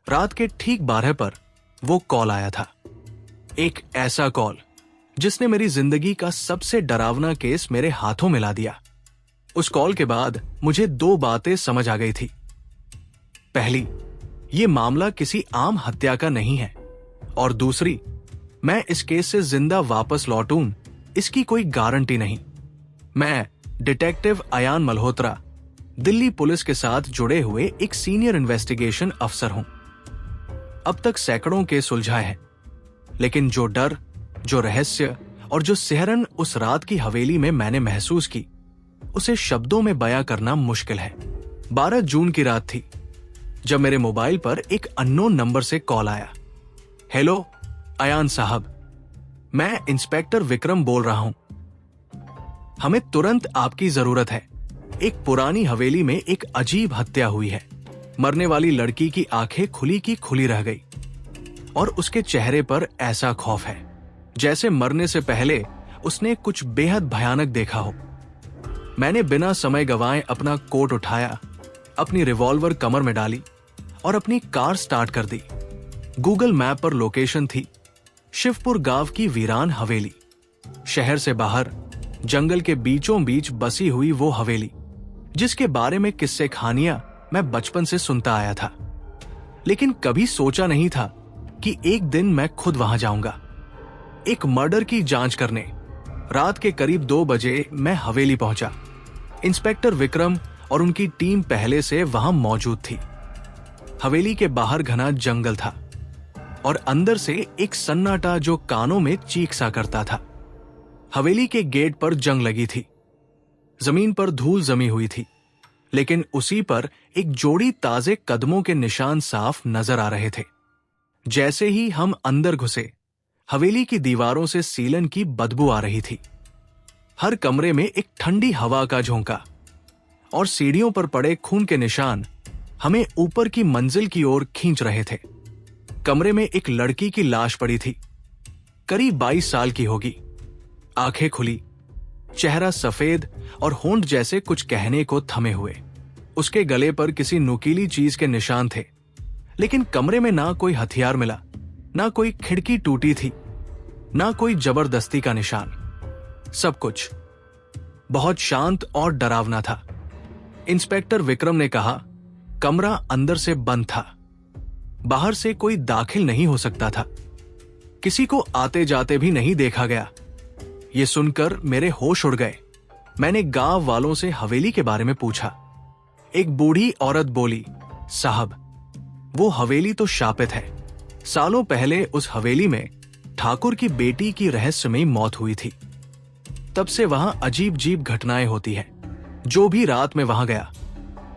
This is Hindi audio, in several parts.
रात के ठीक 12 पर वो कॉल आया था। एक ऐसा कॉल जिसने मेरी जिंदगी का सबसे डरावना केस मेरे हाथों में ला दिया। उस कॉल के बाद मुझे 2 बातें समझ आ गई थी। पहली, ये मामला किसी आम हत्या का नहीं है, और दूसरी, मैं इस केस से जिंदा वापस लौटूं इसकी कोई गारंटी नहीं। मैं डिटेक्टिव अयान मल्होत्रा, दिल्ली पुलिस के साथ जुड़े हुए एक सीनियर इन्वेस्टिगेशन अफसर हूं। अब तक सैकड़ों केस सुलझाए हैं, लेकिन जो डर, जो रहस्य और जो सिहरन उस रात की हवेली में मैंने महसूस की, उसे शब्दों में बयां करना मुश्किल है। 12 जून की रात थी जब मेरे मोबाइल पर एक अननोन नंबर से कॉल आया। हेलो अयान साहब, मैं इंस्पेक्टर विक्रम बोल रहा हूं। हमें तुरंत आपकी जरूरत है। एक पुरानी हवेली में एक अजीब हत्या हुई है। मरने वाली लड़की की आंखें खुली की खुली रह गई और उसके चेहरे पर ऐसा खौफ है जैसे मरने से पहले उसने कुछ बेहद भयानक देखा हो। मैंने बिना समय गंवाए अपना कोट उठाया, अपनी रिवॉल्वर कमर में डाली और अपनी कार स्टार्ट कर दी। गूगल मैप पर लोकेशन थी शिवपुर गांव की वीरान हवेली। शहर से बाहर जंगल के बीचों बीच बसी हुई वो हवेली जिसके बारे में किस्से कहानियां मैं बचपन से सुनता आया था, लेकिन कभी सोचा नहीं था कि एक दिन मैं खुद वहां जाऊंगा एक मर्डर की जांच करने। रात के करीब 2 बजे मैं हवेली पहुंचा। इंस्पेक्टर विक्रम और उनकी टीम पहले से वहां मौजूद थी। हवेली के बाहर घना जंगल था और अंदर से एक सन्नाटा जो कानों में चीख सा करता था। हवेली के गेट पर जंग लगी थी। जमीन पर धूल जमी हुई थी, लेकिन उसी पर एक जोड़ी ताजे कदमों के निशान साफ नजर आ रहे थे। जैसे ही हम अंदर घुसे, हवेली की दीवारों से सीलन की बदबू आ रही थी। हर कमरे में एक ठंडी हवा का झोंका और सीढ़ियों पर पड़े खून के निशान हमें ऊपर की मंजिल की ओर खींच रहे थे। कमरे में एक लड़की की लाश पड़ी थी। करीब 22 साल की होगी। आंखें खुली, चेहरा सफेद और होंठ जैसे कुछ कहने को थमे हुए। उसके गले पर किसी नुकीली चीज के निशान थे, लेकिन कमरे में ना कोई हथियार मिला, ना कोई खिड़की टूटी थी, ना कोई जबरदस्ती का निशान। सब कुछ बहुत शांत और डरावना था। इंस्पेक्टर विक्रम ने कहा, कमरा अंदर से बंद था। बाहर से कोई दाखिल नहीं हो सकता था। किसी को आते जाते भी नहीं देखा गया। ये सुनकर मेरे होश उड़ गए। मैंने गांव वालों से हवेली के बारे में पूछा। एक बूढ़ी औरत बोली, साहब, वो हवेली तो शापित है। सालों पहले उस हवेली में ठाकुर की बेटी की रहस्यमयी मौत हुई थी। तब से वहां अजीब अजीब घटनाएं होती हैं। जो भी रात में वहां गया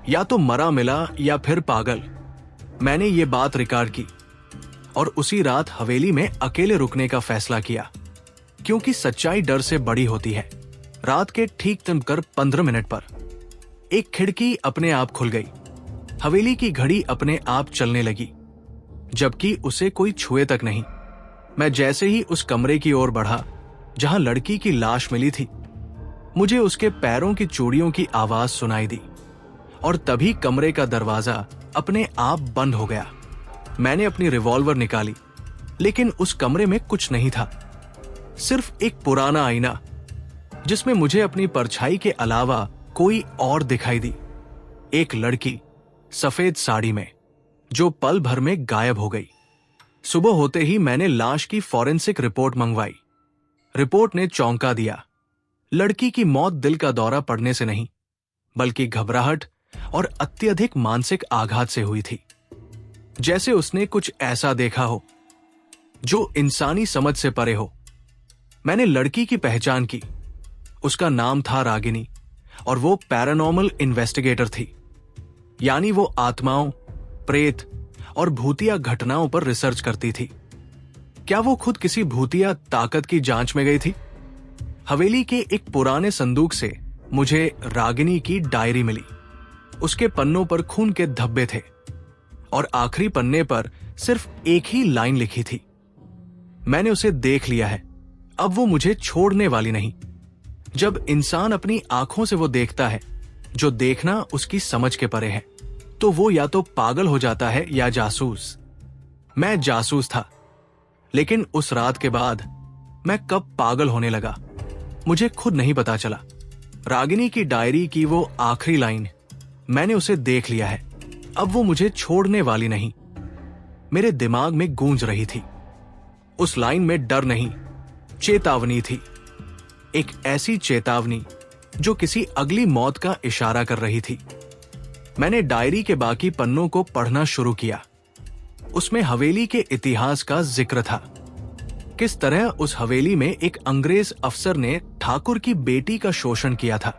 या तो मरा मिला या फिर पागल। मैंने ये बात रिकॉर्ड की और उसी रात हवेली में अकेले रुकने का फैसला किया, क्योंकि सच्चाई डर से बड़ी होती है। रात के ठीक 15 मिनट पर एक खिड़की अपने आप खुल गई। हवेली की घड़ी अपने आप चलने लगी, जबकि उसे कोई छुए तक नहीं। मैं जैसे ही उस कमरे की ओर बढ़ा जहां लड़की की लाश मिली थी, मुझे उसके पैरों की चूड़ियों की आवाज सुनाई दी और तभी कमरे का दरवाजा अपने आप बंद हो गया। मैंने अपनी रिवॉल्वर निकाली, लेकिन उस कमरे में कुछ नहीं था, सिर्फ एक पुराना आईना जिसमें मुझे अपनी परछाई के अलावा कोई और दिखाई दी। एक लड़की सफेद साड़ी में जो पल भर में गायब हो गई। सुबह होते ही मैंने लाश की फॉरेंसिक रिपोर्ट मंगवाई। रिपोर्ट ने चौंका दिया। लड़की की मौत दिल का दौरा पड़ने से नहीं, बल्कि घबराहट और अत्यधिक मानसिक आघात से हुई थी। जैसे उसने कुछ ऐसा देखा हो जो इंसानी समझ से परे हो। मैंने लड़की की पहचान की। उसका नाम था रागिनी और वो पैरानॉर्मल इन्वेस्टिगेटर थी, यानी वो आत्माओं, प्रेत और भूतिया घटनाओं पर रिसर्च करती थी। क्या वो खुद किसी भूतिया ताकत की जांच में गई थी? हवेली के एक पुराने संदूक से मुझे रागिनी की डायरी मिली। उसके पन्नों पर खून के धब्बे थे और आखिरी पन्ने पर सिर्फ एक ही लाइन लिखी थी, मैंने उसे देख लिया है, अब वो मुझे छोड़ने वाली नहीं। जब इंसान अपनी आंखों से वो देखता है जो देखना उसकी समझ के परे है, तो वो या तो पागल हो जाता है या जासूस। मैं जासूस था, लेकिन उस रात के बाद मैं कब पागल होने लगा मुझे खुद नहीं पता चला। रागिनी की डायरी की वो आखिरी लाइन, मैंने उसे देख लिया है, अब वो मुझे छोड़ने वाली नहीं, मेरे दिमाग में गूंज रही थी। उस लाइन में डर नहीं, चेतावनी थी। एक ऐसी चेतावनी जो किसी अगली मौत का इशारा कर रही थी। मैंने डायरी के बाकी पन्नों को पढ़ना शुरू किया। उसमें हवेली के इतिहास का जिक्र था। किस तरह उस हवेली में एक अंग्रेज अफसर ने ठाकुर की बेटी का शोषण किया था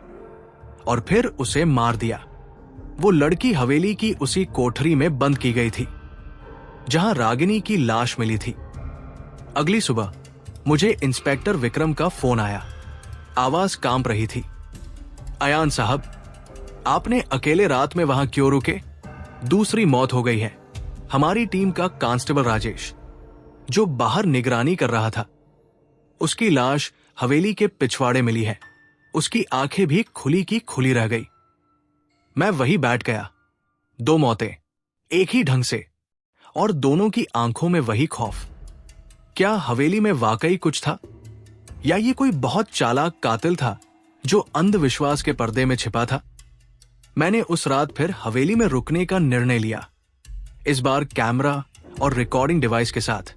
और फिर उसे मार दिया। वो लड़की हवेली की उसी कोठरी में बंद की गई थी जहां रागिनी की लाश मिली थी। अगली सुबह मुझे इंस्पेक्टर विक्रम का फोन आया। आवाज कांप रही थी। अयान साहब, आपने अकेले रात में वहां क्यों रुके? दूसरी मौत हो गई है। हमारी टीम का कांस्टेबल राजेश, जो बाहर निगरानी कर रहा था, उसकी लाश हवेली के पिछवाड़े मिली है। उसकी आंखें भी खुली की खुली रह गई। मैं वही बैठ गया। 2 मौतें एक ही ढंग से, और दोनों की आंखों में वही खौफ। क्या हवेली में वाकई कुछ था, या ये कोई बहुत चालाक कातिल था जो अंधविश्वास के पर्दे में छिपा था? मैंने उस रात फिर हवेली में रुकने का निर्णय लिया, इस बार कैमरा और रिकॉर्डिंग डिवाइस के साथ।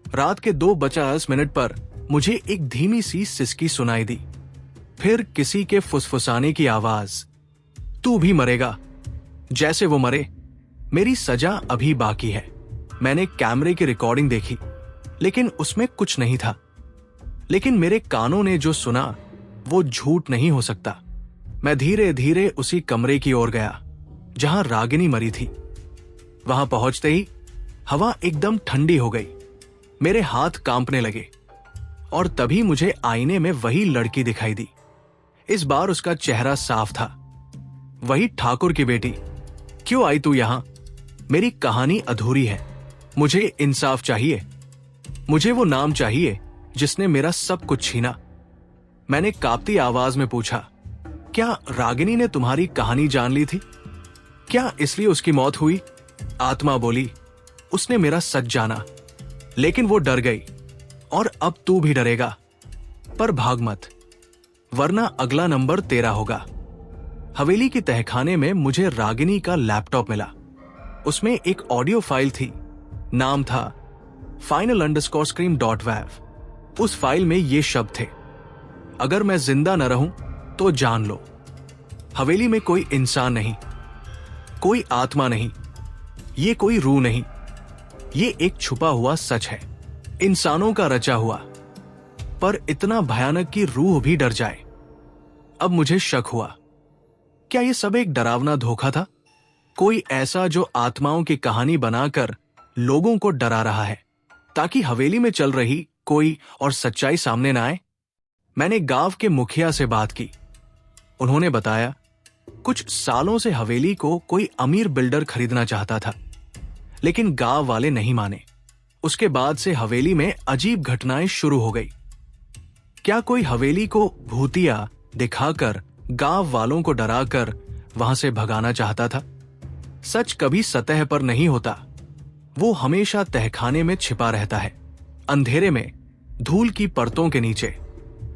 रात के 2:50 पर मुझे एक धीमी सी सिसकी सुनाई दी। फिर किसी के फुसफुसाने की आवाज, तू भी मरेगा जैसे वो मरे, मेरी सजा अभी बाकी है। मैंने कैमरे की रिकॉर्डिंग देखी, लेकिन उसमें कुछ नहीं था। लेकिन मेरे कानों ने जो सुना वो झूठ नहीं हो सकता। मैं धीरे धीरे उसी कमरे की ओर गया जहां रागिनी मरी थी। वहां पहुंचते ही हवा एकदम ठंडी हो गई। मेरे हाथ कांपने लगे और तभी मुझे आईने में वही लड़की दिखाई दी। इस बार उसका चेहरा साफ था। वही ठाकुर की बेटी। क्यों आई तू यहां? मेरी कहानी अधूरी है। मुझे इंसाफ चाहिए। मुझे वो नाम चाहिए जिसने मेरा सब कुछ छीना। मैंने कांपती आवाज में पूछा, क्या रागिनी ने तुम्हारी कहानी जान ली थी? क्या इसलिए उसकी मौत हुई? आत्मा बोली, उसने मेरा सच जाना, लेकिन वो डर गई, और अब तू भी डरेगा। पर भाग मत, वरना अगला नंबर तेरा होगा। हवेली की तहखाने में मुझे रागिनी का लैपटॉप मिला। उसमें एक ऑडियो फाइल थी। नाम था final_scream.wav। उस फाइल में ये शब्द थे, अगर मैं जिंदा न रहूं तो जान लो, हवेली में कोई इंसान नहीं, कोई आत्मा नहीं, ये कोई रूह नहीं, ये एक छुपा हुआ सच है, इंसानों का रचा हुआ, पर इतना भयानक कि रूह भी डर जाए। अब मुझे शक हुआ, क्या ये सब एक डरावना धोखा था? कोई ऐसा जो आत्माओं की कहानी बनाकर लोगों को डरा रहा है, ताकि हवेली में चल रही कोई और सच्चाई सामने न आए? मैंने गांव के मुखिया से बात की। उन्होंने बताया, कुछ सालों से हवेली को कोई अमीर बिल्डर खरीदना चाहता था, लेकिन गांव वाले नहीं माने। उसके बाद से हवेली में अजीब घटनाएं शुरू हो गई। क्या कोई हवेली को भूतिया दिखाकर गांव वालों को डराकर वहां से भगाना चाहता था? सच कभी सतह पर नहीं होता, वो हमेशा तहखाने में छिपा रहता है, अंधेरे में, धूल की परतों के नीचे।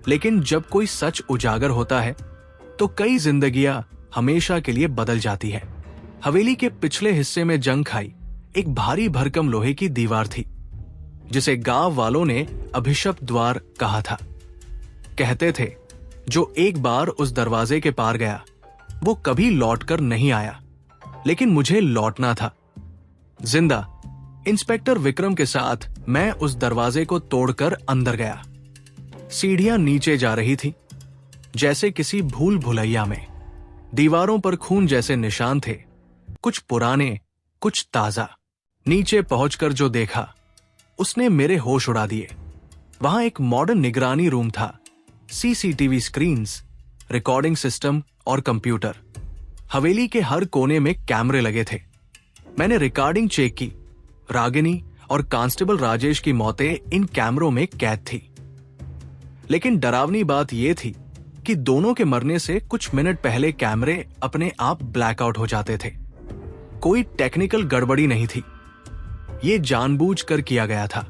लेकिन जब कोई सच उजागर होता है तो कई जिंदगियां हमेशा के लिए बदल जाती है। हवेली के पिछले हिस्से में जंग खाई एक भारी भरकम लोहे की दीवार थी, जिसे गांव वालों ने अभिशप्त द्वार कहा था। कहते थे, जो एक बार उस दरवाजे के पार गया वो कभी लौटकर नहीं आया। लेकिन मुझे लौटना था, जिंदा। इंस्पेक्टर विक्रम के साथ मैं उस दरवाजे को तोड़कर अंदर गया। सीढ़ियां नीचे जा रही थी, जैसे किसी भूल भुलैया में। दीवारों पर खून जैसे निशान थे, कुछ पुराने, कुछ ताजा। नीचे पहुंचकर जो देखा उसने मेरे होश उड़ा दिए। वहां एक मॉडर्न निगरानी रूम था, सीसीटीवी स्क्रीन्स, रिकॉर्डिंग सिस्टम और कंप्यूटर। हवेली के हर कोने में कैमरे लगे थे। मैंने रिकॉर्डिंग चेक की। रागिनी और कांस्टेबल राजेश की मौतें इन कैमरों में कैद थी। लेकिन डरावनी बात यह थी कि दोनों के मरने से कुछ मिनट पहले कैमरे अपने आप ब्लैकआउट हो जाते थे। कोई टेक्निकल गड़बड़ी नहीं थी। ये जानबूझकर किया गया था।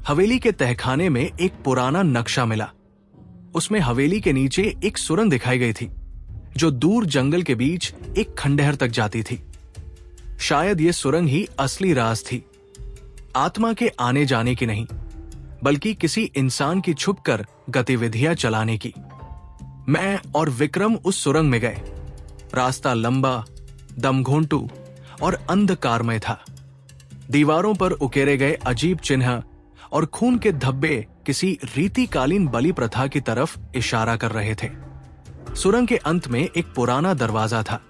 हवेली के तहखाने में एक पुराना नक्शा मिला। उसमें हवेली के नीचे एक सुरंग दिखाई गई थी जो दूर जंगल के बीच एक खंडहर तक जाती थी। शायद ये सुरंग ही असली राज थी, आत्मा के आने जाने की नहीं, बल्कि किसी इंसान की छुपकर गतिविधियां चलाने की। मैं और विक्रम उस सुरंग में गए। रास्ता लंबा, दमघोंटू और अंधकारमय था। दीवारों पर उकेरे गए अजीब चिन्ह और खून के धब्बे किसी रीतिकालीन बलि प्रथा की तरफ इशारा कर रहे थे। सुरंग के अंत में एक पुराना दरवाजा था।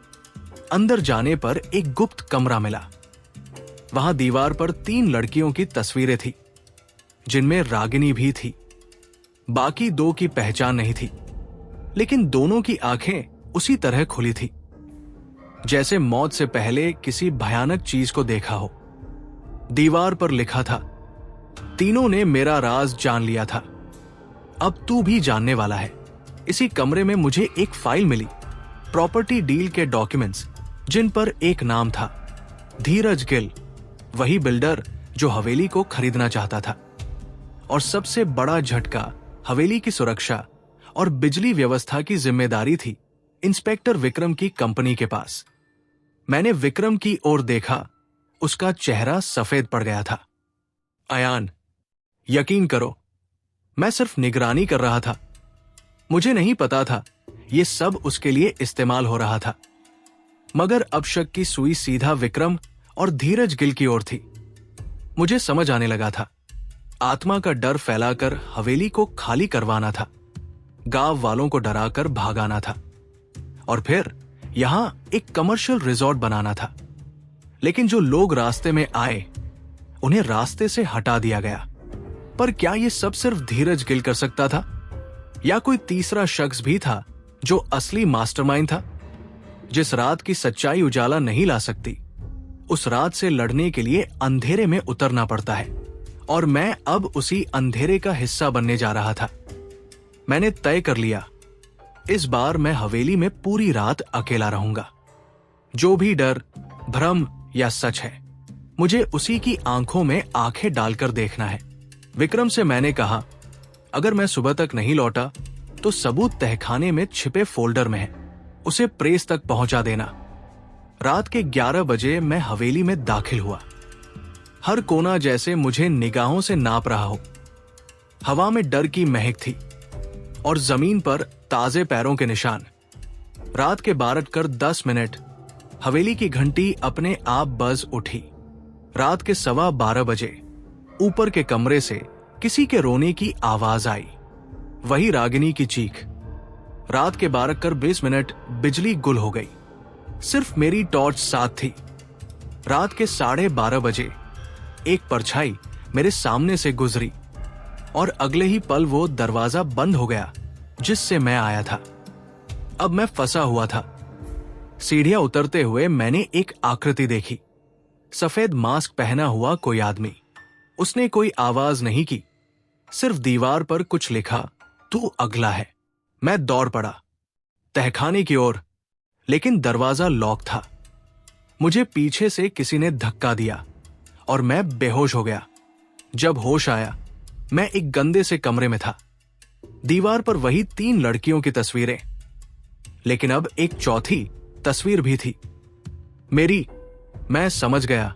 अंदर जाने पर एक गुप्त कमरा मिला। वहां दीवार पर 3 लड़कियों की तस्वीरें थी, जिनमें रागिनी भी थी। बाकी 2 की पहचान नहीं थी, लेकिन दोनों की आंखें उसी तरह खुली थी, जैसे मौत से पहले किसी भयानक चीज को देखा हो। दीवार पर लिखा था, तीनों ने मेरा राज जान लिया था, अब तू भी जानने वाला है। इसी कमरे में मुझे एक फाइल मिली, प्रॉपर्टी डील के डॉक्यूमेंट्स, जिन पर एक नाम था, धीरज गिल, वही बिल्डर जो हवेली को खरीदना चाहता था। और सबसे बड़ा झटका, हवेली की सुरक्षा और बिजली व्यवस्था की जिम्मेदारी थी इंस्पेक्टर विक्रम की कंपनी के पास। मैंने विक्रम की ओर देखा, उसका चेहरा सफेद पड़ गया था। अयान, यकीन करो, मैं सिर्फ निगरानी कर रहा था। मुझे नहीं पता था यह सब उसके लिए इस्तेमाल हो रहा था। मगर अब शक की सुई सीधा विक्रम और धीरज गिल की ओर थी। मुझे समझ आने लगा था, आत्मा का डर फैलाकर हवेली को खाली करवाना था, गांव वालों को डराकर भागाना था, और फिर यहां एक कमर्शियल रिजॉर्ट बनाना था। लेकिन जो लोग रास्ते में आए, उन्हें रास्ते से हटा दिया गया। पर क्या यह सब सिर्फ धीरज गिल कर सकता था, या कोई तीसरा शख्स भी था जो असली मास्टरमाइंड था? जिस रात की सच्चाई उजाला नहीं ला सकती, उस रात से लड़ने के लिए अंधेरे में उतरना पड़ता है, और मैं अब उसी अंधेरे का हिस्सा बनने जा रहा था। मैंने तय कर लिया, इस बार मैं हवेली में पूरी रात अकेला रहूंगा। जो भी डर, भ्रम या सच है, मुझे उसी की आंखों में आंखें डालकर देखना है। विक्रम से मैंने कहा, अगर मैं सुबह तक नहीं लौटा तो सबूत तहखाने में छिपे फोल्डर में है, उसे प्रेस तक पहुंचा देना। रात के 11 बजे मैं हवेली में दाखिल हुआ। हर कोना जैसे मुझे निगाहों से नाप रहा हो। हवा में डर की महक थी और जमीन पर ताजे पैरों के निशान। रात के 12:10 हवेली की घंटी अपने आप बज उठी। रात के 12:15 बजे ऊपर के कमरे से किसी के रोने की आवाज आई, वही रागिनी की चीख। रात के 12:20 बिजली गुल हो गई। सिर्फ मेरी टॉर्च साथ थी। रात के 12:30 बजे एक परछाई मेरे सामने से गुजरी और अगले ही पल वो दरवाजा बंद हो गया जिससे मैं आया था। अब मैं फंसा हुआ था। सीढ़ियां उतरते हुए मैंने एक आकृति देखी, सफेद मास्क पहना हुआ कोई आदमी। उसने कोई आवाज नहीं की, सिर्फ दीवार पर कुछ लिखा, तू अगला है। मैं दौड़ पड़ा तहखाने की ओर, लेकिन दरवाजा लॉक था। मुझे पीछे से किसी ने धक्का दिया और मैं बेहोश हो गया। जब होश आया, मैं एक गंदे से कमरे में था। दीवार पर वही 3 लड़कियों की तस्वीरें, लेकिन अब एक चौथी तस्वीर भी थी मेरी। मैं समझ गया,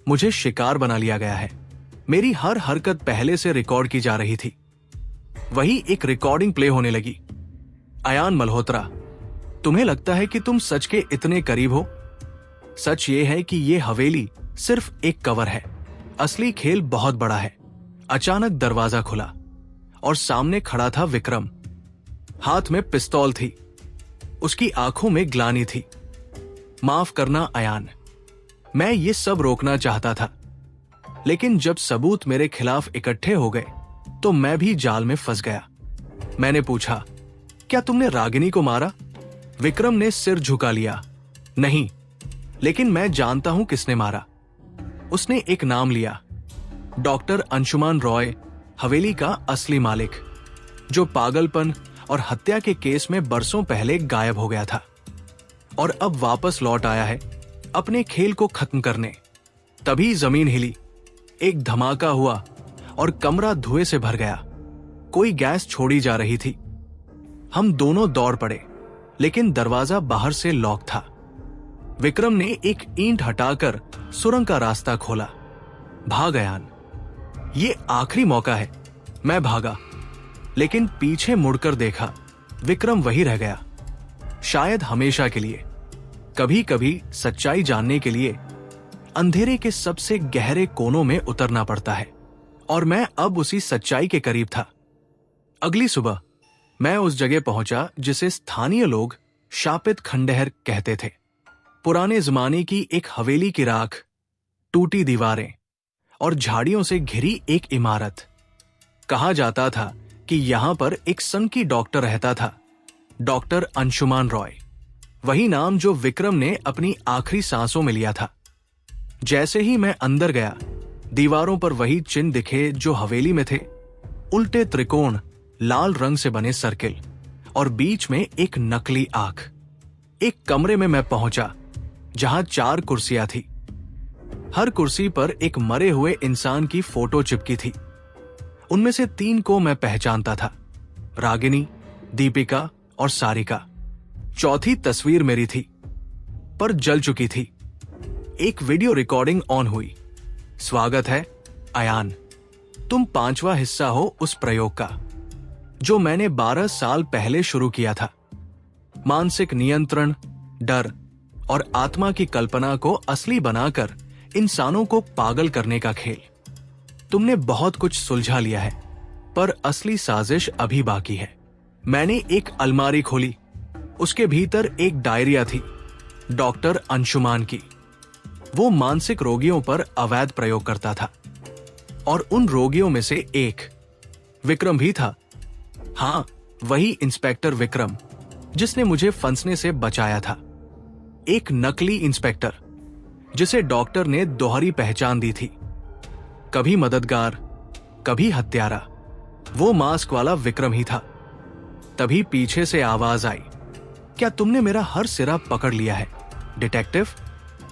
मुझे शिकार बना लिया गया है। मेरी हर हरकत पहले से रिकॉर्ड की जा रही थी। वही एक रिकॉर्डिंग प्ले होने लगी। अयान मल्होत्रा, तुम्हें लगता है कि तुम सच के इतने करीब हो? सच ये है कि ये हवेली सिर्फ एक कवर है, असली खेल बहुत बड़ा है। अचानक दरवाजा खुला और सामने खड़ा था विक्रम। हाथ में पिस्तौल थी, उसकी आंखों में ग्लानि थी। माफ करना अयान, मैं ये सब रोकना चाहता था, लेकिन जब सबूत मेरे खिलाफ इकट्ठे हो गए तो मैं भी जाल में फंस गया। मैंने पूछा, क्या तुमने रागिनी को मारा? विक्रम ने सिर झुका लिया। नहीं, लेकिन मैं जानता हूं किसने मारा। उसने एक नाम लिया, डॉक्टर अंशुमान रॉय, हवेली का असली मालिक, जो पागलपन और हत्या के केस में बरसों पहले गायब हो गया था और अब वापस लौट आया है अपने खेल को खत्म करने। तभी जमीन हिली, एक धमाका हुआ और कमरा धुएं से भर गया। कोई गैस छोड़ी जा रही थी। हम दोनों दौड़ पड़े, लेकिन दरवाजा बाहर से लॉक था। विक्रम ने एक ईंट हटाकर सुरंग का रास्ता खोला। भाग अयान, ये आखिरी मौका है। मैं भागा, लेकिन पीछे मुड़कर देखा, विक्रम वही रह गया। शायद हमेशा के लिए। कभी कभी सच्चाई जानने के लिए अंधेरे के सबसे गहरे कोनों में उतरना पड़ता है, और मैं अब उसी सच्चाई के करीब था। अगली सुबह मैं उस जगह पहुंचा जिसे स्थानीय लोग शापित खंडहर कहते थे। पुराने जमाने की एक हवेली की राख, टूटी दीवारें और झाड़ियों से घिरी एक इमारत। कहा जाता था कि यहां पर एक सनकी डॉक्टर रहता था, डॉक्टर अंशुमान रॉय। वही नाम जो विक्रम ने अपनी आखिरी सांसों में लिया था। जैसे ही मैं अंदर गया, दीवारों पर वही चिन्ह दिखे जो हवेली में थे। उल्टे त्रिकोण, लाल रंग से बने सर्किल और बीच में एक नकली आंख। एक कमरे में मैं पहुंचा जहां 4 कुर्सियां थी। हर कुर्सी पर एक मरे हुए इंसान की फोटो चिपकी थी। उनमें से 3 को मैं पहचानता था, रागिनी, दीपिका और सारिका। चौथी तस्वीर मेरी थी, पर जल चुकी थी। एक वीडियो रिकॉर्डिंग ऑन हुई। स्वागत है अयान, तुम 5वां हिस्सा हो उस प्रयोग का जो मैंने 12 साल पहले शुरू किया था। मानसिक नियंत्रण, डर और आत्मा की कल्पना को असली बनाकर इंसानों को पागल करने का खेल। तुमने बहुत कुछ सुलझा लिया है, पर असली साजिश अभी बाकी है। मैंने एक अलमारी खोली। उसके भीतर एक डायरिया थी, डॉक्टर अंशुमान की। वो मानसिक रोगियों पर अवैध प्रयोग करता था, और उन रोगियों में से एक विक्रम भी था। हां, वही इंस्पेक्टर विक्रम जिसने मुझे फंसने से बचाया था। एक नकली इंस्पेक्टर जिसे डॉक्टर ने दोहरी पहचान दी थी, कभी मददगार, कभी हत्यारा। वो मास्क वाला विक्रम ही था। तभी पीछे से आवाज आई, क्या तुमने मेरा हर सिरा पकड़ लिया है डिटेक्टिव?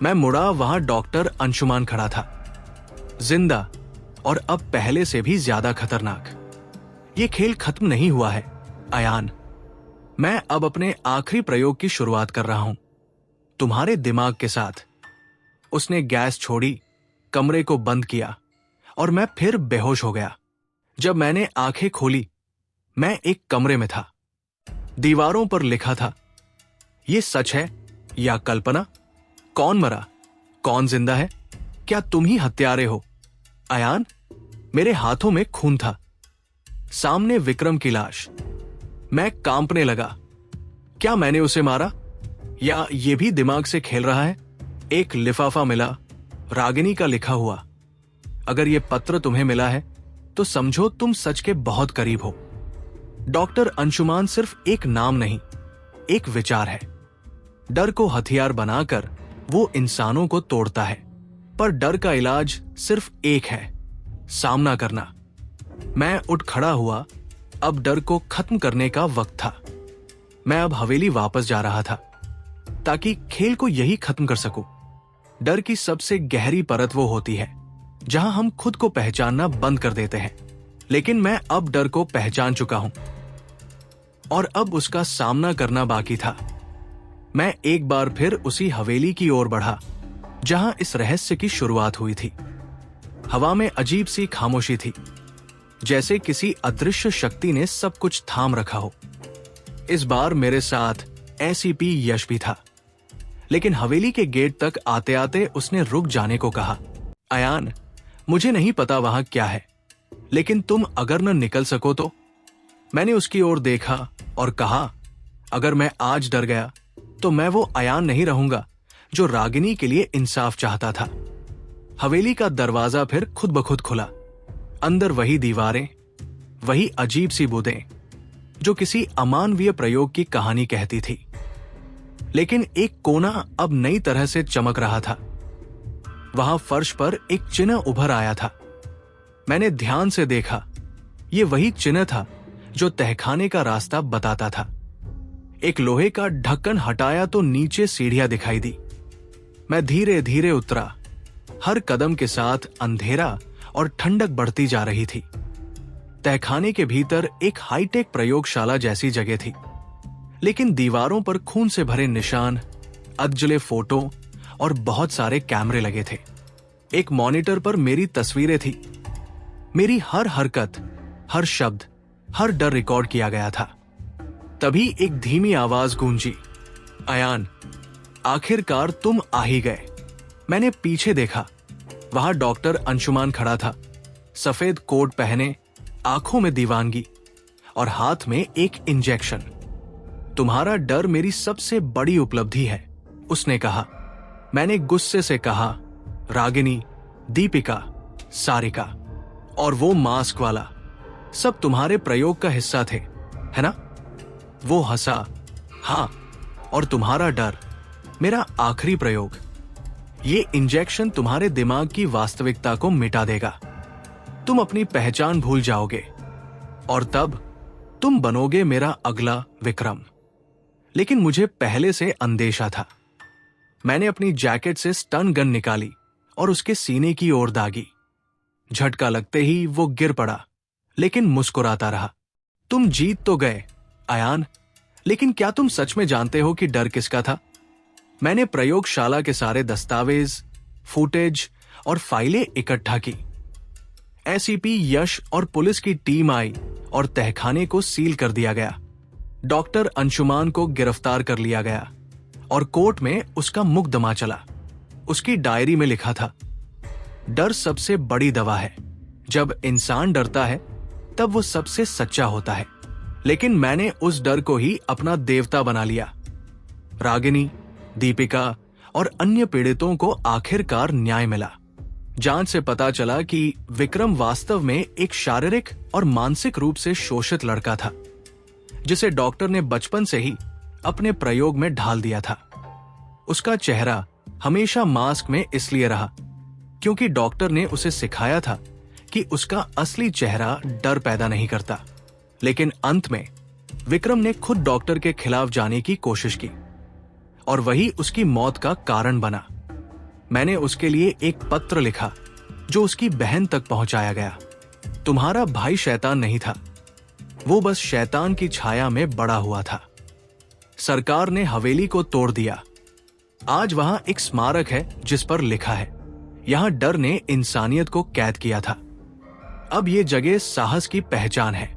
मैं मुड़ा, वहां डॉक्टर अंशुमान खड़ा था, जिंदा और अब पहले से भी ज्यादा खतरनाक। ये खेल खत्म नहीं हुआ है अयान। मैं अब अपने आखिरी प्रयोग की शुरुआत कर रहा हूं, तुम्हारे दिमाग के साथ। उसने गैस छोड़ी, कमरे को बंद किया और मैं फिर बेहोश हो गया। जब मैंने आंखें खोली, मैं एक कमरे में था। दीवारों पर लिखा था, ये सच है या कल्पना? कौन मरा, कौन जिंदा है? क्या तुम ही हत्यारे हो अयान? मेरे हाथों में खून था, सामने विक्रम की लाश। मैं कांपने लगा। क्या मैंने उसे मारा, या ये भी दिमाग से खेल रहा है? एक लिफाफा मिला, रागिनी का लिखा हुआ। अगर ये पत्र तुम्हें मिला है तो समझो तुम सच के बहुत करीब हो। डॉक्टर अंशुमान सिर्फ एक नाम नहीं, एक विचार है। डर को हथियार बनाकर वो इंसानों को तोड़ता है, पर डर का इलाज सिर्फ एक है, सामना करना। मैं उठ खड़ा हुआ। अब डर को खत्म करने का वक्त था। मैं अब हवेली वापस जा रहा था, ताकि खेल को यही खत्म कर सकूं। डर की सबसे गहरी परत वो होती है जहां हम खुद को पहचानना बंद कर देते हैं। लेकिन मैं अब डर को पहचान चुका हूं, और अब उसका सामना करना बाकी था। मैं एक बार फिर उसी हवेली की ओर बढ़ा जहां इस रहस्य की शुरुआत हुई थी। हवा में अजीब सी खामोशी थी, जैसे किसी अदृश्य शक्ति ने सब कुछ थाम रखा हो। इस बार मेरे साथ एसीपी यश भी था, लेकिन हवेली के गेट तक आते आते उसने रुक जाने को कहा। अयान, मुझे नहीं पता वहां क्या है, लेकिन तुम अगर न निकल सको तो। मैंने उसकी ओर देखा और कहा, अगर मैं आज डर गया तो मैं वो अयान नहीं रहूंगा जो रागिनी के लिए इंसाफ चाहता था। हवेली का दरवाजा फिर खुद ब खुद खुला। अंदर वही दीवारें, वही अजीब सी बूंदें जो किसी अमानवीय प्रयोग की कहानी कहती थी। लेकिन एक कोना अब नई तरह से चमक रहा था। वहां फर्श पर एक चिन्ह उभर आया था। मैंने ध्यान से देखा। ये वही चिन्ह था जो तहखाने का रास्ता बताता था। एक लोहे का ढक्कन हटाया तो नीचे सीढ़ियां दिखाई दी। मैं धीरे धीरे उतरा। हर कदम के साथ अंधेरा और ठंडक बढ़ती जा रही थी। तहखाने के भीतर एक हाईटेक प्रयोगशाला जैसी जगह थी, लेकिन दीवारों पर खून से भरे निशान, अधजले फोटो और बहुत सारे कैमरे लगे थे। एक मॉनिटर पर मेरी तस्वीरें थी। मेरी हर हरकत, हर शब्द, हर डर रिकॉर्ड किया गया था। तभी एक धीमी आवाज गूंजी, अयान, आखिरकार तुम आ ही गए। मैंने पीछे देखा। वहां डॉक्टर अंशुमान खड़ा था, सफेद कोट पहने, आंखों में दीवानगी और हाथ में एक इंजेक्शन। तुम्हारा डर मेरी सबसे बड़ी उपलब्धि है, उसने कहा। मैंने गुस्से से कहा, रागिनी, दीपिका, सारिका और वो मास्क वाला, सब तुम्हारे प्रयोग का हिस्सा थे, है ना? वो हंसा, हाँ, और तुम्हारा डर मेरा आखिरी प्रयोग। ये इंजेक्शन तुम्हारे दिमाग की वास्तविकता को मिटा देगा। तुम अपनी पहचान भूल जाओगे और तब तुम बनोगे मेरा अगला विक्रम। लेकिन मुझे पहले से अंदेशा था। मैंने अपनी जैकेट से स्टन गन निकाली और उसके सीने की ओर दागी। झटका लगते ही वो गिर पड़ा, लेकिन मुस्कुराता रहा। तुम जीत तो गए, अयान, लेकिन क्या तुम सच में जानते हो कि डर किसका था? मैंने प्रयोगशाला के सारे दस्तावेज, फुटेज और फाइलें इकट्ठा की। एसीपी यश और पुलिस की टीम आई और तहखाने को सील कर दिया गया। डॉक्टर अंशुमान को गिरफ्तार कर लिया गया और कोर्ट में उसका मुकदमा चला। उसकी डायरी में लिखा था, डर सबसे बड़ी दवा है। जब इंसान डरता है तब वो सबसे सच्चा होता है। लेकिन मैंने उस डर को ही अपना देवता बना लिया। रागिनी, दीपिका और अन्य पीड़ितों को आखिरकार न्याय मिला। जांच से पता चला कि विक्रम वास्तव में एक शारीरिक और मानसिक रूप से शोषित लड़का था, जिसे डॉक्टर ने बचपन से ही अपने प्रयोग में ढाल दिया था। उसका चेहरा हमेशा मास्क में इसलिए रहा क्योंकि डॉक्टर ने उसे सिखाया था कि उसका असली चेहरा डर पैदा नहीं करता। लेकिन अंत में विक्रम ने खुद डॉक्टर के खिलाफ जाने की कोशिश की और वही उसकी मौत का कारण बना। मैंने उसके लिए एक पत्र लिखा जो उसकी बहन तक पहुंचाया गया। तुम्हारा भाई शैतान नहीं था, वो बस शैतान की छाया में बड़ा हुआ था। सरकार ने हवेली को तोड़ दिया। आज वहां एक स्मारक है जिस पर लिखा है, यहां डर ने इंसानियत को कैद किया था। अब ये जगह साहस की पहचान है।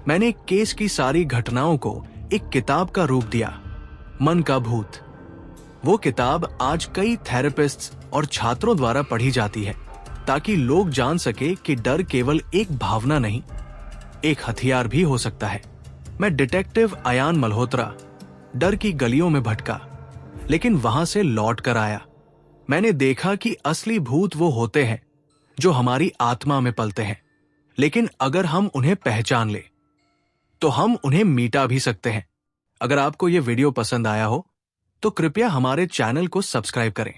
मैंने केस की सारी घटनाओं को एक किताब का रूप दिया, मन का भूत। वो किताब आज कई थेरेपिस्ट्स और छात्रों द्वारा पढ़ी जाती है ताकि लोग जान सके कि डर केवल एक भावना नहीं, एक हथियार भी हो सकता है। मैं डिटेक्टिव अयान मल्होत्रा डर की गलियों में भटका, लेकिन वहां से लौट कर आया। मैंने देखा कि असली भूत वो होते हैं जो हमारी आत्मा में पलते हैं, लेकिन अगर हम उन्हें पहचान ले तो हम उन्हें मिटा भी सकते हैं। अगर आपको यह वीडियो पसंद आया हो तो कृपया हमारे चैनल को सब्सक्राइब करें